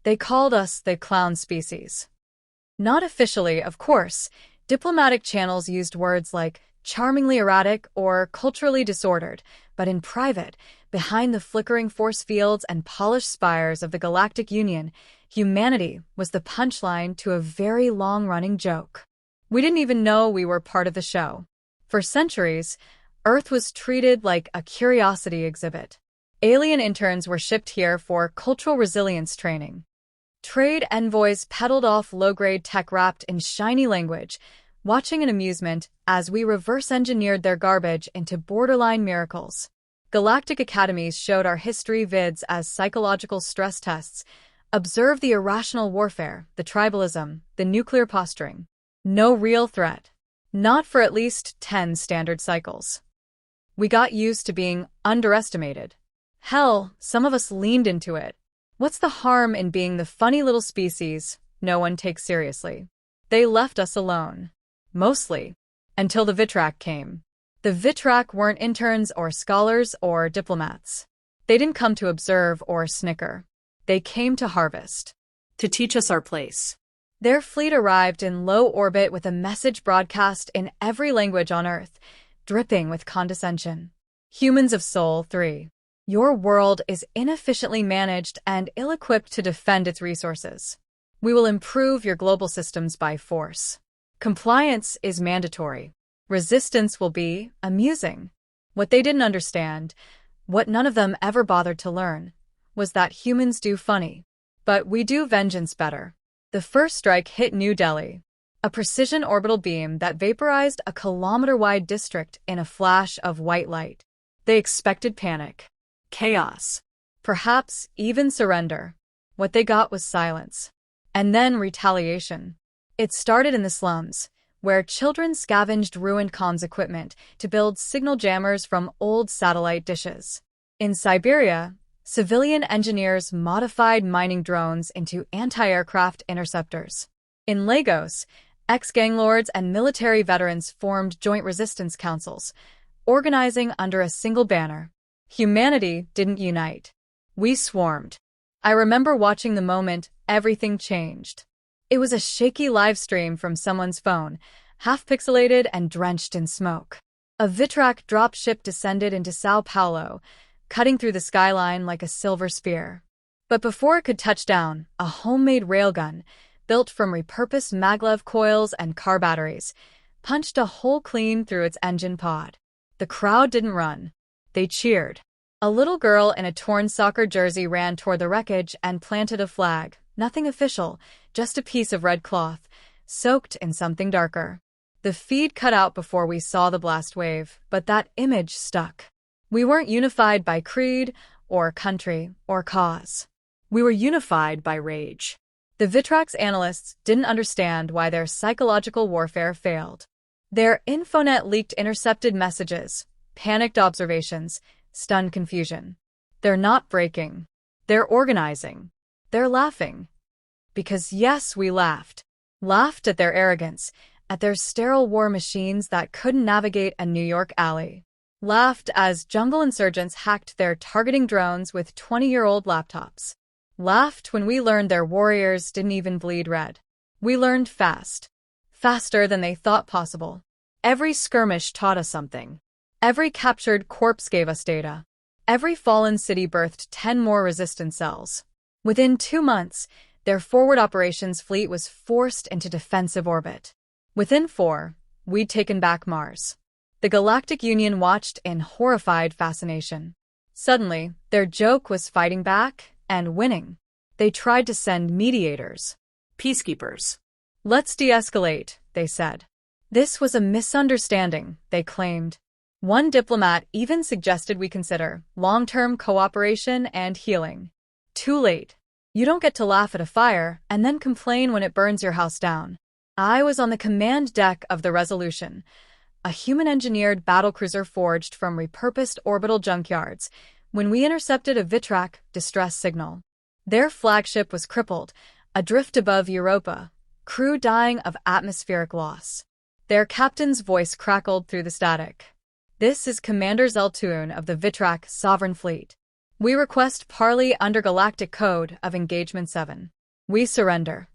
They called us the clown species. Not officially, of course. Diplomatic channels used words like charmingly erratic or culturally disordered, but in private, behind the flickering force fields and polished spires of the Galactic Union, humanity was the punchline to a very long-running joke. We didn't even know we were part of the show. For centuries, Earth was treated like a curiosity exhibit. Alien interns were shipped here for cultural resilience training. Trade envoys peddled off low-grade tech wrapped in shiny language, watching in amusement as we reverse-engineered their garbage into borderline miracles. Galactic academies showed our history vids as psychological stress tests. Observe the irrational warfare, the tribalism, the nuclear posturing. No real threat. Not for at least 10 standard cycles. We got used to being underestimated. Hell, some of us leaned into it. What's the harm in being the funny little species no one takes seriously? They left us alone. Mostly. Until the Vitrak came. The Vitrak weren't interns or scholars or diplomats. They didn't come to observe or snicker. They came to harvest. To teach us our place. Their fleet arrived in low orbit with a message broadcast in every language on Earth, dripping with condescension. Humans of Sol 3. Your world is inefficiently managed and ill-equipped to defend its resources. We will improve your global systems by force. Compliance is mandatory. Resistance will be amusing. What they didn't understand, what none of them ever bothered to learn, was that humans do funny. But we do vengeance better. The first strike hit New Delhi. A precision orbital beam that vaporized a kilometer-wide district in a flash of white light. They expected panic. Chaos. Perhaps even surrender. What they got was silence. And then retaliation. It started in the slums, where children scavenged ruined comms equipment to build signal jammers from old satellite dishes. In Siberia, civilian engineers modified mining drones into anti-aircraft interceptors. In Lagos, ex-gang lords and military veterans formed joint resistance councils, organizing under a single banner. Humanity didn't unite. We swarmed. I remember watching the moment everything changed. It was a shaky live stream from someone's phone, half-pixelated and drenched in smoke. A Vitrak dropship descended into Sao Paulo, cutting through the skyline like a silver spear. But before it could touch down, a homemade railgun, built from repurposed maglev coils and car batteries, punched a hole clean through its engine pod. The crowd didn't run. They cheered. A little girl in a torn soccer jersey ran toward the wreckage and planted a flag. Nothing official, just a piece of red cloth, soaked in something darker. The feed cut out before we saw the blast wave, but that image stuck. We weren't unified by creed, or country, or cause. We were unified by rage. The Vitrak's analysts didn't understand why their psychological warfare failed. Their infonet leaked intercepted messages, panicked observations, stunned confusion. They're not breaking. They're organizing. They're laughing. Because yes, we laughed. Laughed at their arrogance, at their sterile war machines that couldn't navigate a New York alley. Laughed as jungle insurgents hacked their targeting drones with 20-year-old laptops. Laughed when we learned their warriors didn't even bleed red. We learned fast. Faster than they thought possible. Every skirmish taught us something. Every captured corpse gave us data. Every fallen city birthed 10 more resistance cells. Within 2 months, their forward operations fleet was forced into defensive orbit. Within 4, we'd taken back Mars. The Galactic Union watched in horrified fascination. Suddenly, their joke was fighting back and winning. They tried to send mediators. Peacekeepers. Let's de-escalate, they said. This was a misunderstanding, they claimed. One diplomat even suggested we consider long-term cooperation and healing. Too late. You don't get to laugh at a fire and then complain when it burns your house down. I was on the command deck of the Resolution, a human-engineered battlecruiser forged from repurposed orbital junkyards, when we intercepted a Vitrak distress signal. Their flagship was crippled, adrift above Europa, crew dying of atmospheric loss. Their captain's voice crackled through the static. This is Commander Zeltun of the Vitrak Sovereign Fleet. We request parley under Galactic Code of Engagement 7. We surrender.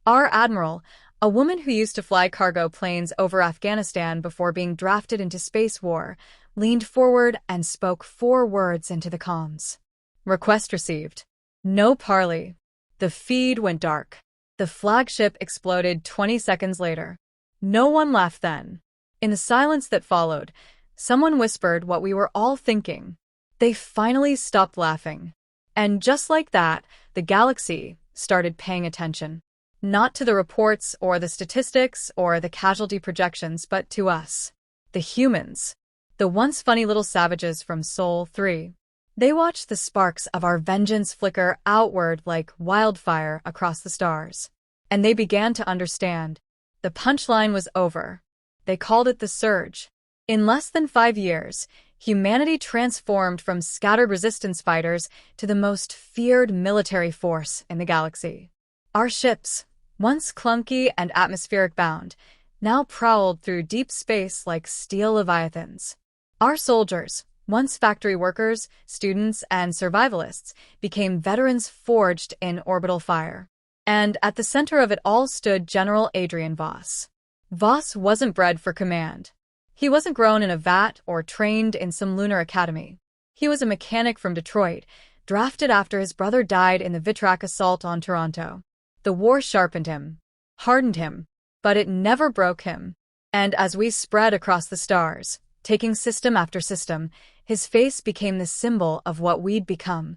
Our admiral, a woman who used to fly cargo planes over Afghanistan before being drafted into space war, leaned forward and spoke 4 words into the comms. Request received. No parley. The feed went dark. The flagship exploded 20 seconds later. No one laughed then. In the silence that followed, someone whispered what we were all thinking. They finally stopped laughing. And just like that, the galaxy started paying attention. Not to the reports or the statistics or the casualty projections, but to us. The humans. The once funny little savages from Sol 3. They watched the sparks of our vengeance flicker outward like wildfire across the stars. And they began to understand. The punchline was over. They called it the surge. In less than 5 years, humanity transformed from scattered resistance fighters to the most feared military force in the galaxy. Our ships, once clunky and atmospheric-bound, now prowled through deep space like steel leviathans. Our soldiers, once factory workers, students, and survivalists, became veterans forged in orbital fire. And at the center of it all stood General Adrian Voss. Voss wasn't bred for command. He wasn't grown in a vat or trained in some lunar academy. He was a mechanic from Detroit, drafted after his brother died in the Vitrak assault on Toronto. The war sharpened him, hardened him, but it never broke him. And as we spread across the stars, taking system after system, his face became the symbol of what we'd become: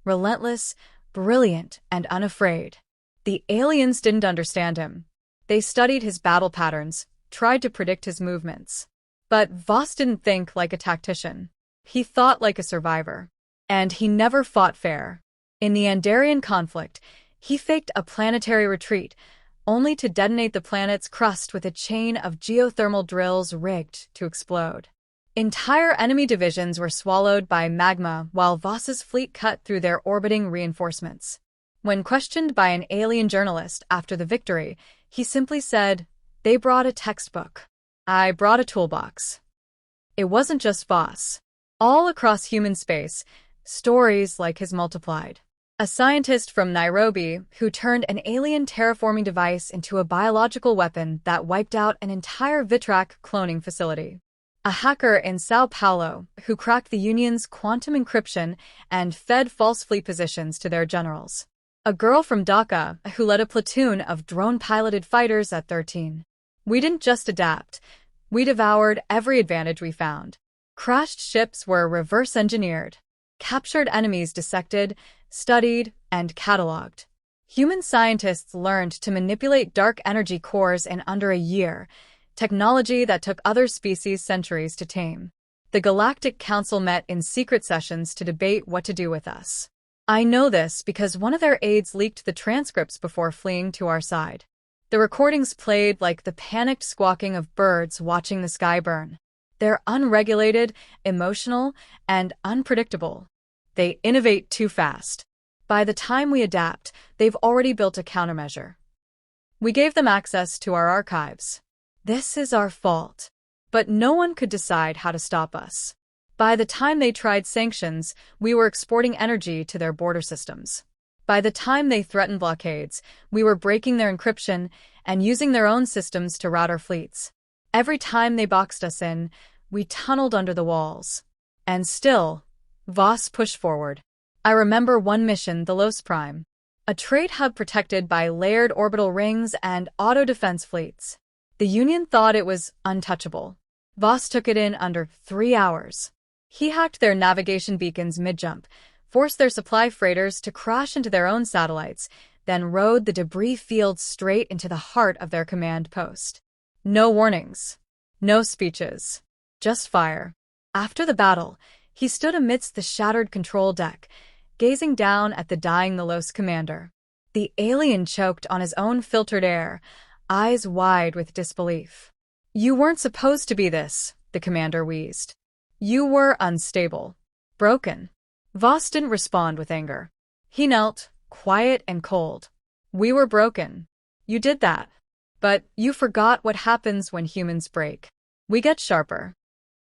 relentless, brilliant, and unafraid. The aliens didn't understand him. They studied his battle patterns, tried to predict his movements. But Voss didn't think like a tactician. He thought like a survivor. And he never fought fair. In the Andarian conflict, he faked a planetary retreat, only to detonate the planet's crust with a chain of geothermal drills rigged to explode. Entire enemy divisions were swallowed by magma while Voss's fleet cut through their orbiting reinforcements. When questioned by an alien journalist after the victory, he simply said, "They brought a textbook. I brought a toolbox." It wasn't just Voss. All across human space, stories like his multiplied. A scientist from Nairobi who turned an alien terraforming device into a biological weapon that wiped out an entire Vitrak cloning facility. A hacker in Sao Paulo who cracked the Union's quantum encryption and fed false fleet positions to their generals. A girl from Dhaka who led a platoon of drone-piloted fighters at 13. We didn't just adapt. We devoured every advantage we found. Crashed ships were reverse-engineered. Captured enemies dissected, studied, and cataloged. Human scientists learned to manipulate dark energy cores in under a year, technology that took other species centuries to tame. The Galactic Council met in secret sessions to debate what to do with us. I know this because one of their aides leaked the transcripts before fleeing to our side. The recordings played like the panicked squawking of birds watching the sky burn. They're unregulated, emotional, and unpredictable. They innovate too fast. By the time we adapt, they've already built a countermeasure. We gave them access to our archives. This is our fault. But no one could decide how to stop us. By the time they tried sanctions, we were exporting energy to their border systems. By the time they threatened blockades, we were breaking their encryption and using their own systems to route our fleets. Every time they boxed us in, we tunneled under the walls. And still, Voss pushed forward. I remember one mission, the Los Prime, a trade hub protected by layered orbital rings and auto-defense fleets. The Union thought it was untouchable. Voss took it in under 3 hours. He hacked their navigation beacons mid-jump, forced their supply freighters to crash into their own satellites, then rode the debris field straight into the heart of their command post. No warnings. No speeches. Just fire. After the battle, he stood amidst the shattered control deck, gazing down at the dying Nalos commander. The alien choked on his own filtered air, eyes wide with disbelief. "You weren't supposed to be this," the commander wheezed. "You were unstable. Broken." Voss didn't respond with anger. He knelt, quiet and cold. "We were broken. You did that. But you forgot what happens when humans break. We get sharper."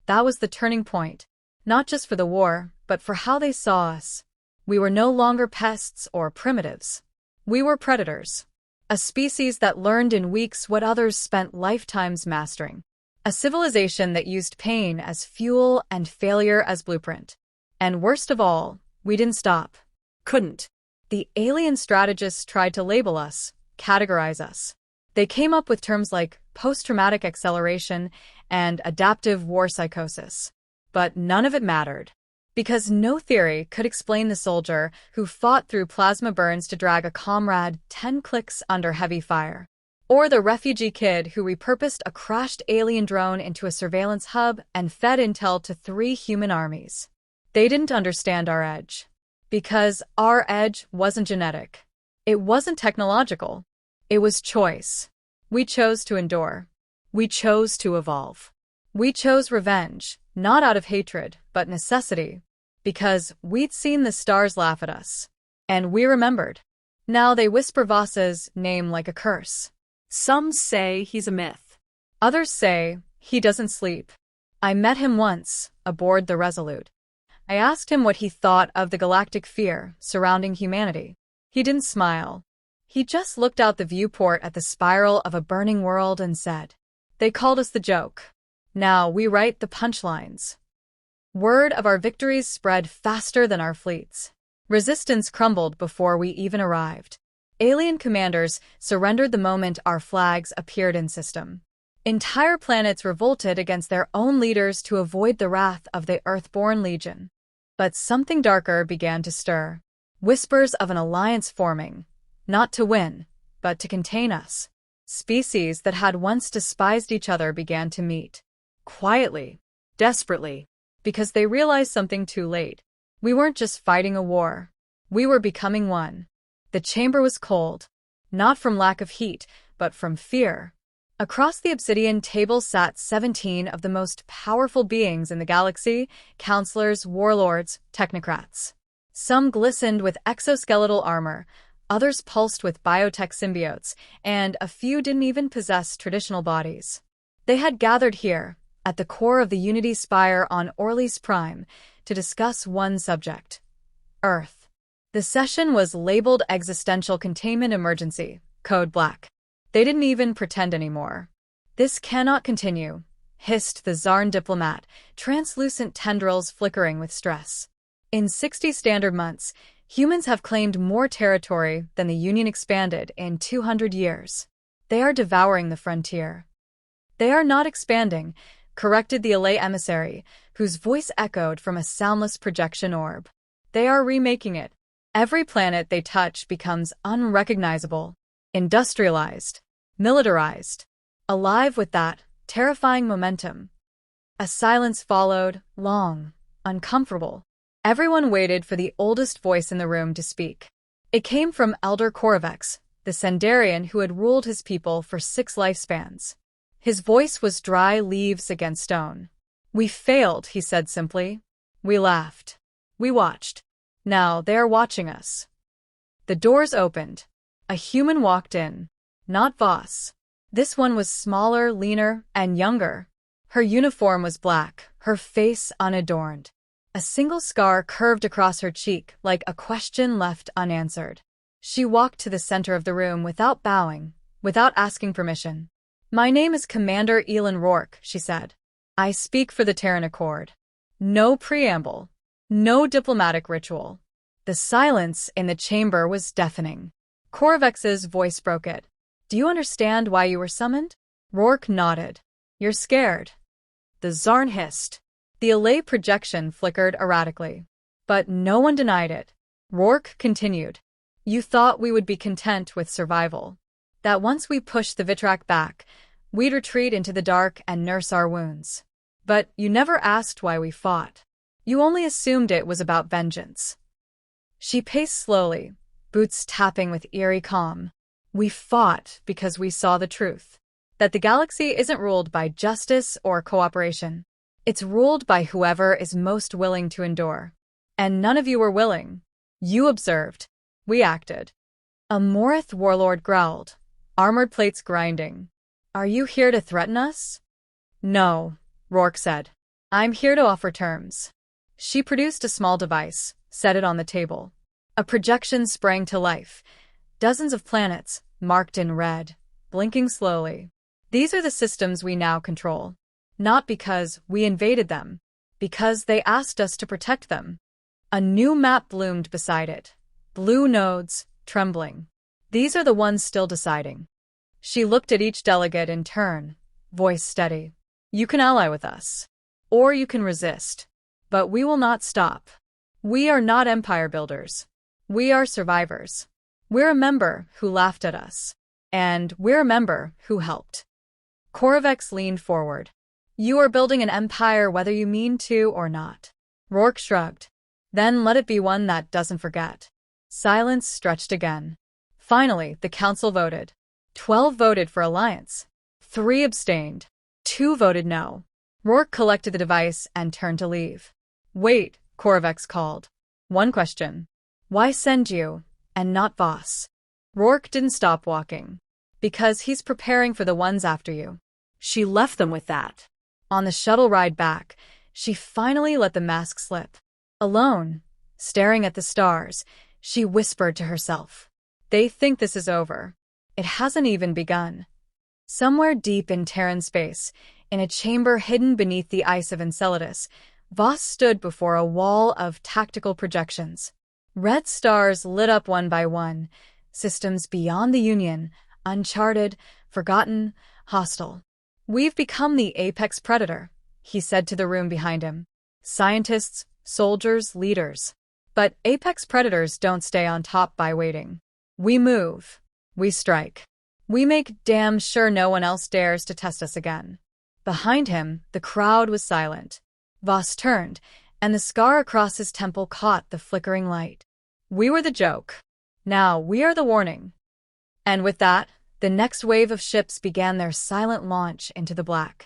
That was the turning point, not just for the war, but for how they saw us. We were no longer pests or primitives. We were predators. A species that learned in weeks what others spent lifetimes mastering. A civilization that used pain as fuel and failure as blueprint. And worst of all, we didn't stop. Couldn't. The alien strategists tried to label us, categorize us. They came up with terms like post-traumatic acceleration and adaptive war psychosis. But none of it mattered. Because no theory could explain the soldier who fought through plasma burns to drag a comrade 10 clicks under heavy fire. Or the refugee kid who repurposed a crashed alien drone into a surveillance hub and fed intel to 3 human armies. They didn't understand our edge. Because our edge wasn't genetic. It wasn't technological. It was choice. We chose to endure. We chose to evolve. We chose revenge, not out of hatred, but necessity. Because we'd seen the stars laugh at us. And we remembered. Now they whisper Voss's name like a curse. Some say he's a myth. Others say he doesn't sleep. I met him once, aboard the Resolute. I asked him what he thought of the galactic fear surrounding humanity. He didn't smile. He just looked out the viewport at the spiral of a burning world and said, "They called us the joke. Now we write the punchlines." Word of our victories spread faster than our fleets. Resistance crumbled before we even arrived. Alien commanders surrendered the moment our flags appeared in system. Entire planets revolted against their own leaders to avoid the wrath of the Earthborn Legion. But something darker began to stir. Whispers of an alliance forming, not to win, but to contain us. Species that had once despised each other began to meet. Quietly, desperately, because they realized something too late. We weren't just fighting a war. We were becoming one. The chamber was cold, not from lack of heat, but from fear. Across the obsidian table sat 17 of the most powerful beings in the galaxy, counselors, warlords, technocrats. Some glistened with exoskeletal armor, others pulsed with biotech symbiotes, and a few didn't even possess traditional bodies. They had gathered here, at the core of the Unity Spire on Orleans Prime, to discuss one subject: Earth. The session was labeled Existential Containment Emergency, Code Black. They didn't even pretend anymore. "This cannot continue," hissed the Zarn diplomat, translucent tendrils flickering with stress. "In 60 standard months, humans have claimed more territory than the Union expanded in 200 years. They are devouring the frontier." "They are not expanding," corrected the Alay emissary, whose voice echoed from a soundless projection orb. "They are remaking it. Every planet they touch becomes unrecognizable, industrialized, militarized, alive with that terrifying momentum." A silence followed, long, uncomfortable. Everyone waited for the oldest voice in the room to speak. It came from Elder Korvax, the Sendarian who had ruled his people for 6 lifespans. His voice was dry leaves against stone. "We failed," he said simply. "We laughed. We watched. Now they are watching us." The doors opened. A human walked in. Not Voss. This one was smaller, leaner, and younger. Her uniform was black, her face unadorned. A single scar curved across her cheek like a question left unanswered. She walked to the center of the room without bowing, without asking permission. "My name is Commander Elin Rourke," she said. "I speak for the Terran Accord." No preamble. No diplomatic ritual. The silence in the chamber was deafening. Korvax's voice broke it. "Do you understand why you were summoned?" Rourke nodded. "You're scared." The Zarn hissed. The Alay projection flickered erratically. But no one denied it. Rourke continued. "You thought we would be content with survival. That once we pushed the Vitrak back, we'd retreat into the dark and nurse our wounds. But you never asked why we fought. You only assumed it was about vengeance." She paced slowly, boots tapping with eerie calm. "We fought because we saw the truth. That the galaxy isn't ruled by justice or cooperation. It's ruled by whoever is most willing to endure. And none of you were willing. You observed. We acted." A Morith warlord growled, armored plates grinding. "Are you here to threaten us?" "No," Rourke said. "I'm here to offer terms." She produced a small device, set it on the table. A projection sprang to life. Dozens of planets, marked in red, blinking slowly. These are the systems we now control. Not because we invaded them, because they asked us to protect them. A new map bloomed beside it. Blue nodes, trembling. These are the ones still deciding. She looked at each delegate in turn, voice steady. You can ally with us. Or you can resist. But we will not stop. We are not empire builders. We are survivors. We're a member who laughed at us. And we're a member who helped. Korvax leaned forward. You are building an empire whether you mean to or not. Rourke shrugged. Then let it be one that doesn't forget. Silence stretched again. Finally, the council voted. 12 voted for alliance. 3 abstained. 2 voted no. Rourke collected the device and turned to leave. Wait, Korvax called. One question. Why send you, and not Voss? Rourke didn't stop walking. Because he's preparing for the ones after you. She left them with that. On the shuttle ride back, she finally let the mask slip. Alone, staring at the stars, she whispered to herself. They think this is over. It hasn't even begun. Somewhere deep in Terran space, in a chamber hidden beneath the ice of Enceladus, Voss stood before a wall of tactical projections. Red stars lit up one by one, systems beyond the Union, uncharted, forgotten, hostile. We've become the apex predator, he said to the room behind him. Scientists, soldiers, leaders. But apex predators don't stay on top by waiting. We move. We strike. We make damn sure no one else dares to test us again. Behind him, the crowd was silent. Voss turned, and the scar across his temple caught the flickering light. We were the joke. Now we are the warning. And with that, the next wave of ships began their silent launch into the black.